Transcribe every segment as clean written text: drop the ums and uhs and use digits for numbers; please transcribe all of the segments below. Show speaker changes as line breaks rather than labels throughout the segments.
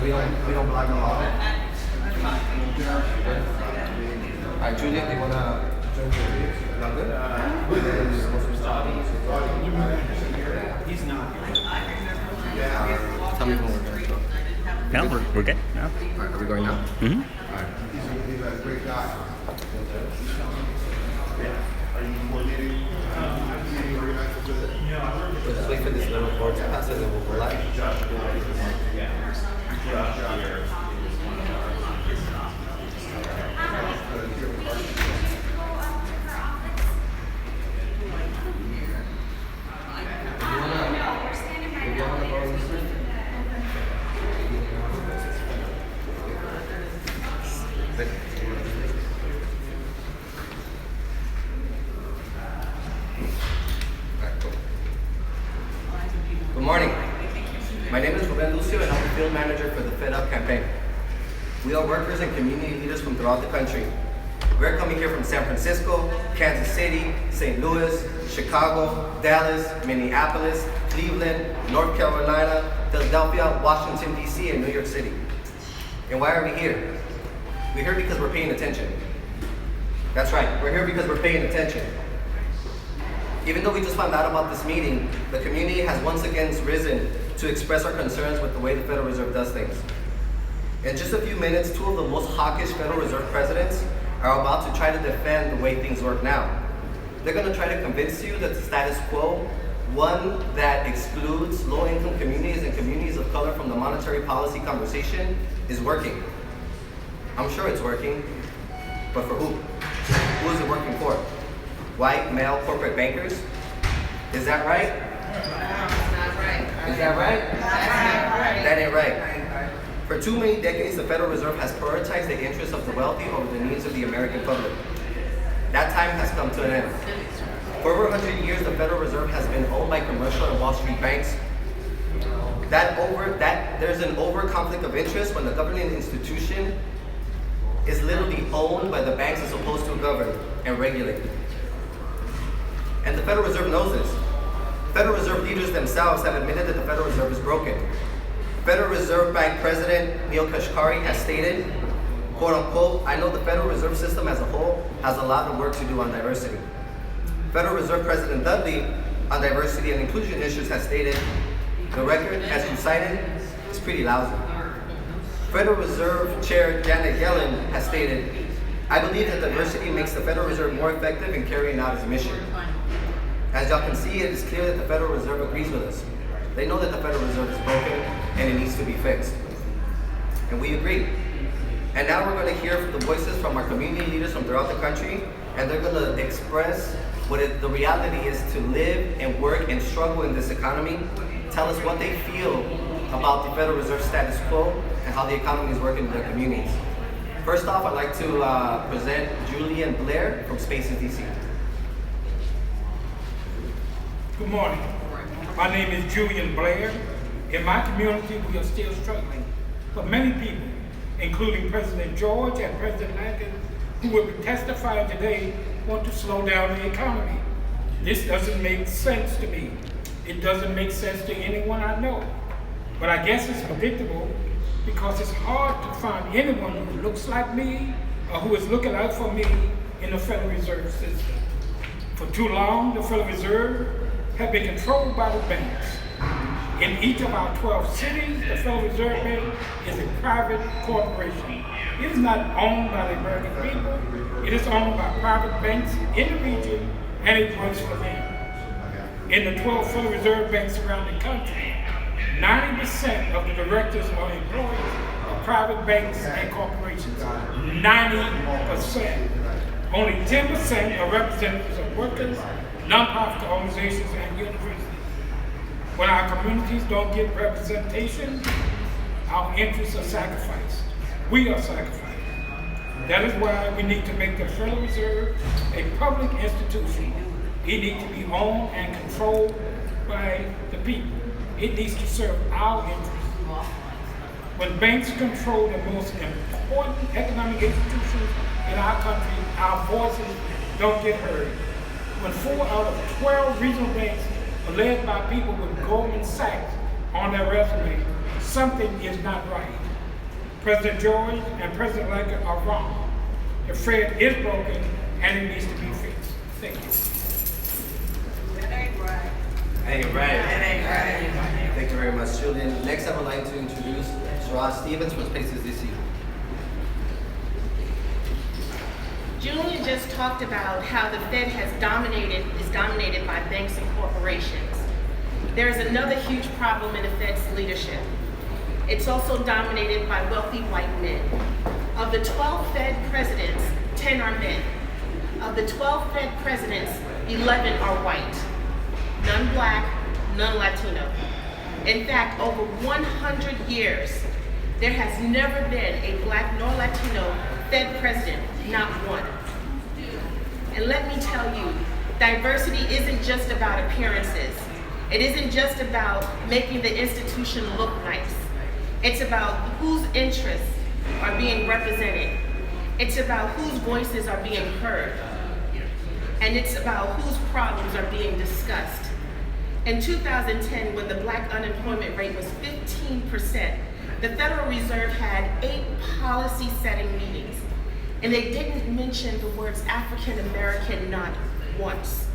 we don't block the law. Alright, Julian, do you wanna join the video? Not good? He's not. Tell me when we're gonna go.
No, we're good. No.
Alright, are we going now?
Mm-hmm.
Alright. He's a great guy. We'll just wait for this little board to pass and then we'll go live. Good morning. My name is Ruben Lucio and I'm the field manager for the Fed Up campaign. We are workers and community leaders from throughout the country. We're coming here from San Francisco, Kansas City, St. Louis, Chicago, Dallas, Minneapolis, Cleveland, North Carolina, Philadelphia, Washington, D.C., and New York City. And why are we here? We're here because we're paying attention. That's right, we're here because we're paying attention. Even though we just found out about this meeting, the community has once again risen to express our concerns with the way the Federal Reserve does things. In just a few minutes, two of the most hawkish Federal Reserve presidents are about to try to defend the way things work now. They're going to try to convince you that the status quo, one that excludes low-income communities and communities of color from the monetary policy conversation, is working. I'm sure it's working, but for who? Who is it working for? White, male, corporate bankers? Is that right? Is that right? That ain't right. For too many decades, the Federal Reserve has prioritized the interests of the wealthy over the needs of the American public. That time has come to an end. For over 100 years, the Federal Reserve has been owned by commercial and Wall Street banks. There's an over conflict of interest when the governing institution is literally owned by the banks as opposed to governed and regulated. And the Federal Reserve knows this. Federal Reserve leaders themselves have admitted that the Federal Reserve is broken. Federal Reserve Bank President Neil Kashkari has stated, quote unquote, "I know the Federal Reserve System as a whole has a lot of work to do on diversity." Federal Reserve President Dudley on diversity and inclusion issues has stated, "The record, as you cited, is pretty lousy." Federal Reserve Chair Janet Yellen has stated, "I believe that diversity makes the Federal Reserve more effective in carrying out its mission." As y'all can see, it is clear that the Federal Reserve agrees with us. They know that the Federal Reserve is broken and it needs to be fixed. And we agree. And now we're going to hear the voices from our community leaders from throughout the country, and they're going to express what the reality is to live and work and struggle in this economy, tell us what they feel about the Federal Reserve status quo and how the economy is working in their communities. First off, I'd like to present Julian Blair from Spaces DC.
Good morning. My name is Julian Blair. In my community, we are still struggling. But many people, including President George and President Lincoln, who will be testifying today, want to slow down the economy. This doesn't make sense to me. It doesn't make sense to anyone I know. But I guess it's predictable because it's hard to find anyone who looks like me or who is looking out for me in the Federal Reserve System. For too long, the Federal Reserve have been controlled by the banks. In each of our 12 cities, the Federal Reserve Bank is a private corporation. It is not owned by the American people. It is owned by private banks in the region, and it works for them. In the 12 Federal Reserve banks around the country, 90% of the directors are employees of private banks and corporations. 90%. Only 10% are representatives of workers, nonprofit organizations, and universities. When our communities don't get representation, our interests are sacrificed. We are sacrificed. That is why we need to make the Federal Reserve a public institution. It needs to be owned and controlled by the people. It needs to serve our interests. When banks control the most important economic institutions in our country, our voices don't get heard. When 4 out of 12 regional banks are led by people with Goldman Sachs on their resume, something is not right. President George and President Lincoln are wrong. The Fed is broken and it needs to be fixed. Thank you.
That ain't right.
Ain't right.
That ain't right.
Thank you very much, Julian. Next, I would like to introduce Sherrod Stevens from Spaces DC.
Julian just talked about how the Fed is dominated by banks and corporations. There is another huge problem in the Fed's leadership. It's also dominated by wealthy white men. Of the 12 Fed presidents, 10 are men. Of the 12 Fed presidents, 11 are white. None black, none Latino. In fact, over 100 years, there has never been a black nor Latino Fed president, not one. And let me tell you, diversity isn't just about appearances. It isn't just about making the institution look nice. It's about whose interests are being represented. It's about whose voices are being heard. And it's about whose problems are being discussed. In 2010, when the black unemployment rate was 15%, the Federal Reserve had 8 policy-setting meetings, and they didn't mention the words African American not once.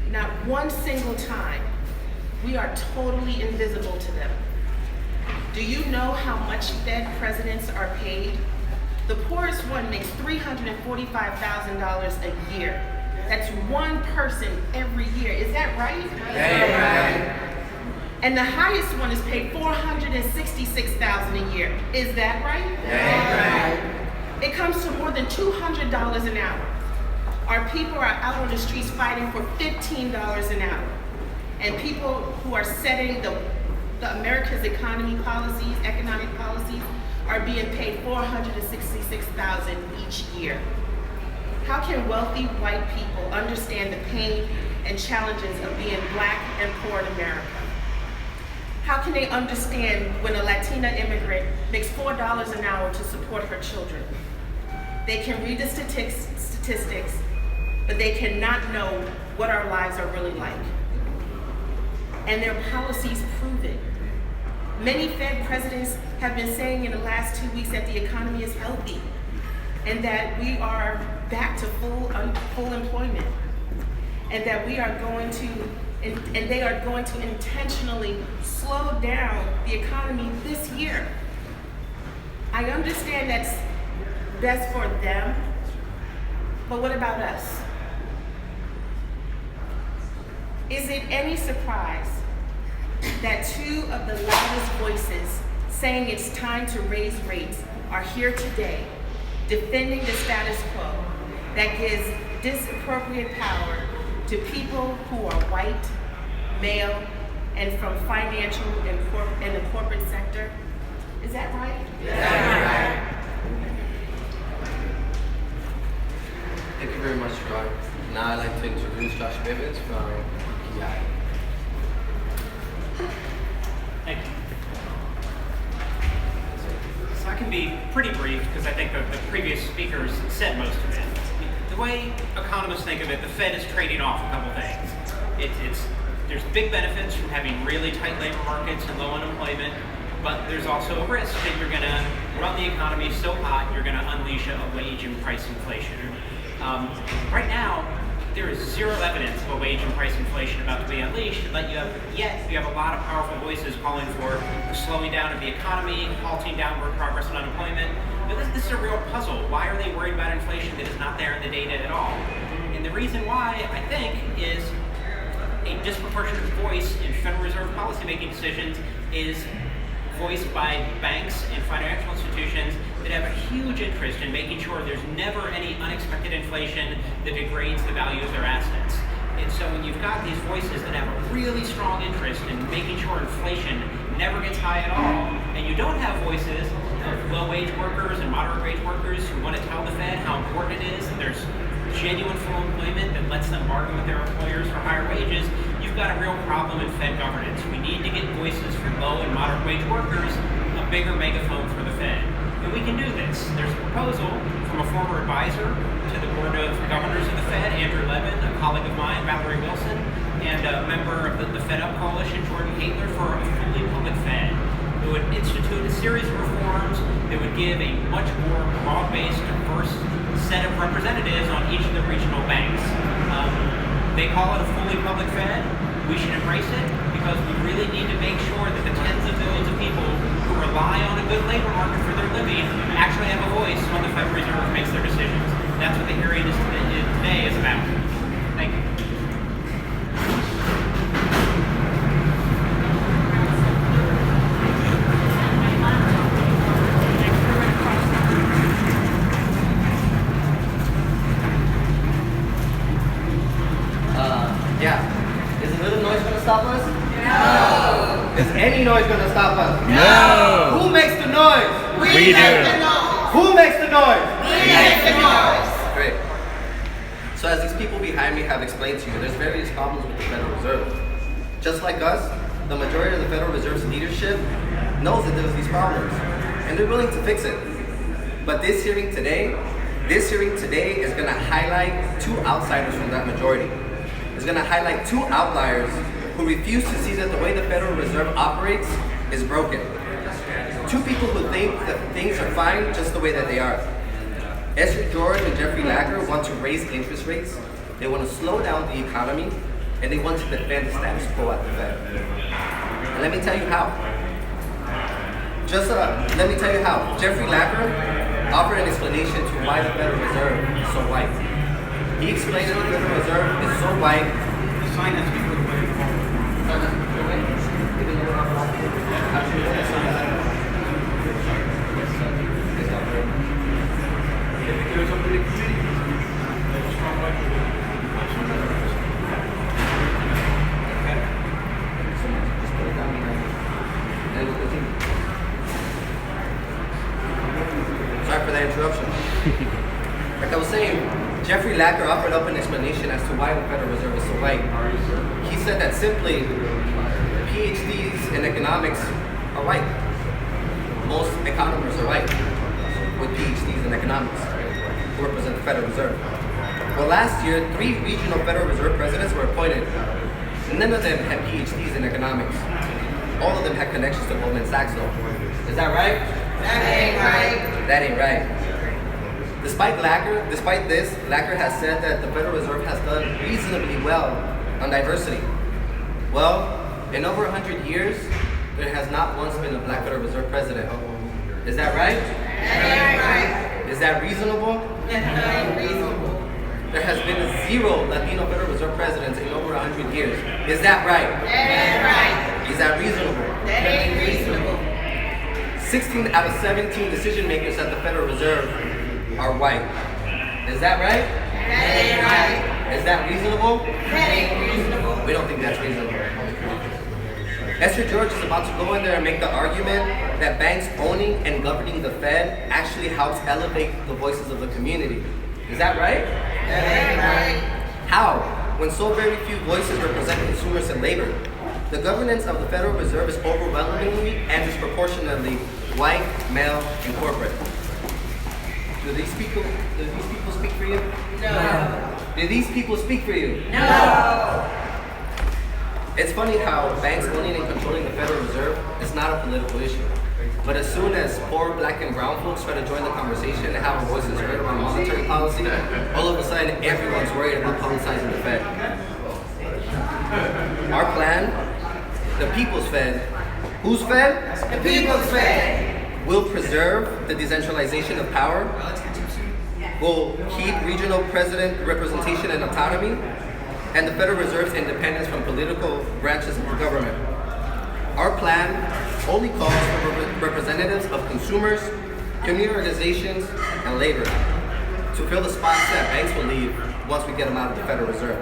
Not one single time. We are totally invisible to them. Do you know how much Fed presidents are paid? The poorest one makes $345,000 a year. That's one person every year. Is that right?
Yeah.
And the highest one is paid $466,000 a year. Is that right?
Yeah.
It comes to more than $200 an hour. Our people are out on the streets fighting for $15 an hour. And people who are setting the America's economic policies, are being paid $466,000 each year. How can wealthy white people understand the pain and challenges of being black and poor in America? How can they understand when a Latina immigrant makes $4 an hour to support her children? They can read the statistics, but they cannot know what our lives are really like. And their policies prove it. Many Fed presidents have been saying in the last 2 weeks that the economy is healthy and that we are back to full employment, and that we are going to, and they are going to intentionally slow down the economy this year. I understand that's best for them, but what about us? Is it any surprise that 2 of the loudest voices saying it's time to raise rates are here today, defending the status quo that gives disappropriate power to people who are white, male, and from financial and the corporate sector? Is that right?
Yeah. Thank you very much, Sherrod. Now I'd like to introduce Josh Bivens from PI.
Thank you. So I can be pretty brief because I think the previous speakers said most of it. The way economists think of it, the Fed is trading off a couple things. There's big benefits from having really tight labor markets and low unemployment, but there's also a risk that you're going to run the economy so hot you're going to unleash a wage and price inflation. Right now, there is zero evidence of a wage and price inflation about to be unleashed, but you have a lot of powerful voices calling for the slowing down of the economy, halting downward progress on unemployment. But this is a real puzzle. Why are they worried about inflation that is not there in the data at all? And the reason why, I think, is a disproportionate voice in Federal Reserve policymaking decisions is voiced by banks and financial institutions that have a huge interest in making sure there's never any unexpected inflation that degrades the value of their assets. And so when you've got these voices that have a really strong interest in making sure inflation never gets high at all, and you don't have voices of low-wage workers and moderate-wage workers who want to tell the Fed how important it is that there's genuine full employment that lets them bargain with their employers for higher wages, you've got a real problem in Fed governance. We need to get voices from low and moderate wage workers, a bigger megaphone for the Fed. And we can do this. There's a proposal from a former advisor to the Board of Governors of the Fed, Andrew Levin, a colleague of mine, Valerie Wilson, and a member of the Fed Up Coalition, Jordan Haitler, for a fully public Fed. who would institute a series of reforms that would give a much more broad-based, diverse set of representatives on each of the regional banks. They call it a fully public Fed. We should embrace it because we really need to make sure that the tens of millions of people who rely on a good labor market for their living actually have a voice when the Federal Reserve makes their decisions. That's what the hearing today is about. Thank you.
Yeah. Is a little noise going to stop us? No. Is any noise going to stop us?
No.
Who makes the noise?
We do.
Who makes the noise?
We make the noise.
Great. So as these people behind me have explained to you, there's various problems with the Federal Reserve. Just like us, the majority of the Federal Reserve's leadership knows that there's these problems, and they're willing to fix it. But this hearing today is going to highlight two outsiders from that majority. It's going to highlight two outliers who refuse to see that the way the Federal Reserve operates is broken. Two people who think that things are fine just the way that they are. Esther George and Jeffrey Lacker want to raise interest rates, they want to slow down the economy, and they want to defend the status quo at the Fed. And let me tell you how. Let me tell you how. Jeffrey Lacker offered an explanation to why the Federal Reserve is so white. He explained that the Federal Reserve is so white.
The sign has to be put away.
Sorry for that interruption. Like I was saying, Jeffrey Lacker offered up an explanation as to why the Federal Reserve is so white. He said that simply, PhDs in economics are white. Most economists are white with PhDs in economics who represent the Federal Reserve. Well, last year, 3 regional Federal Reserve presidents were appointed. None of them had PhDs in economics. All of them had connections to Goldman Sachs, though. Is that right?
That ain't right.
That ain't right. Despite this, Lacker has said that the Federal Reserve has done reasonably well on diversity. Well, in over 100 years, there has not once been a Black Federal Reserve president. Is that right?
That ain't right.
Is that reasonable?
That ain't reasonable.
There has been 0 Latino Federal Reserve presidents in over 100 years. Is that right?
That ain't right.
Is that reasonable?
That ain't reasonable.
16 out of 17 decision makers at the Federal Reserve are white. Is that right?
That ain't right.
Is that reasonable?
That ain't reasonable.
We don't think that's reasonable. Esther George is about to go in there and make the argument that banks owning and governing the Fed actually helps elevate the voices of the community. Is that right?
That ain't right.
How? When so very few voices represent consumers and labor. The governance of the Federal Reserve is overwhelmingly and disproportionately white, male, and corporate. Do these people speak for you?
No.
Do these people speak for you?
No.
It's funny how banks owning and controlling the Federal Reserve is not a political issue. But as soon as poor black and brown folks try to join the conversation and have their voices heard around monetary policy, all of a sudden everyone's worried about politicizing the Fed. Our plan, the People's Fed, whose Fed?
The People's Fed.
Will preserve the decentralization of power, will keep regional president representation and autonomy, and the Federal Reserve's independence from political branches of the government. Our plan only calls for representatives of consumers, community organizations, and labor to fill the spots that banks will leave once we get them out of the Federal Reserve.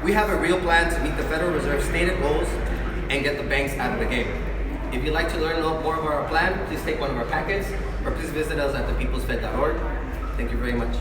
We have a real plan to meet the Federal Reserve's stated goals and get the banks out of the game. If you'd like to learn more about our plan, please take one of our packets, or please visit us at thepeoplesfed.org. Thank you very much.